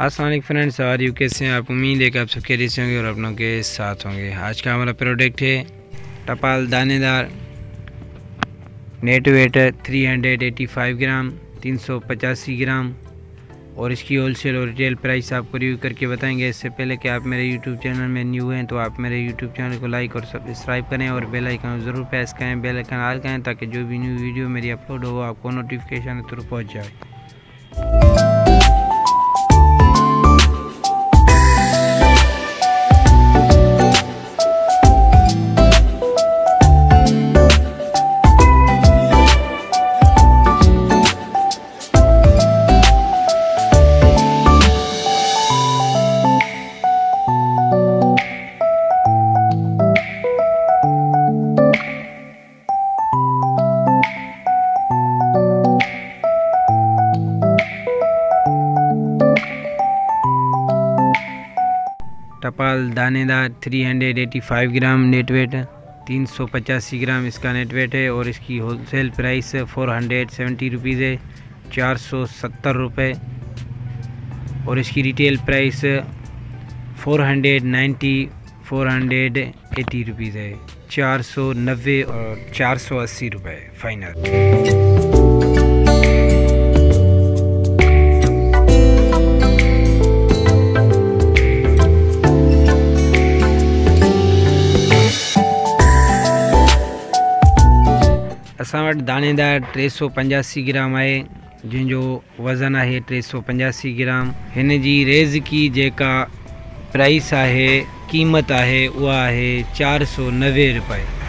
अस्सलाम वालेकुम friends, are you कैसे हैं आप? उम्मीद है कि आप सब खैरियत से होंगे और अपनों के साथ होंगे। आज का हमारा प्रोडक्ट है टपाल दानेदार। नेट वेट 385 ग्राम, 385 ग्राम और इसकी होलसेल और रिटेल प्राइस आपको रिव्यू करके बताएंगे। इससे पहले कि आप मेरे यूट्यूब चैनल में न्यू हैं तो आप मेरे यूट्यूब चैनल को लाइक और सब्सक्राइब करें और बेल आइकन ज़रूर प्रेस करें, बेल आइकन ऑल करें ताकि जो भी न्यू वीडियो मेरी अपलोड हो आपको नोटिफिकेशन के थ्रू पहुँच जाए। टपाल दानेदार 385 ग्राम नेट वेट, 385 ग्राम इसका नेट वेट है और इसकी होलसेल प्राइस 470 रुपीज़ है, 470 रुपये। और इसकी रिटेल प्राइस 480 रुपीज़ है, 490 और 480 रुपये फाइनल। असां वटि दानेदार 385 ग्राम है, जिनजो वज़न है 385 ग्राम। हिन जी रेज़ की जेका प्राइस है, क़ीमत है, उहा है 490 रुपये।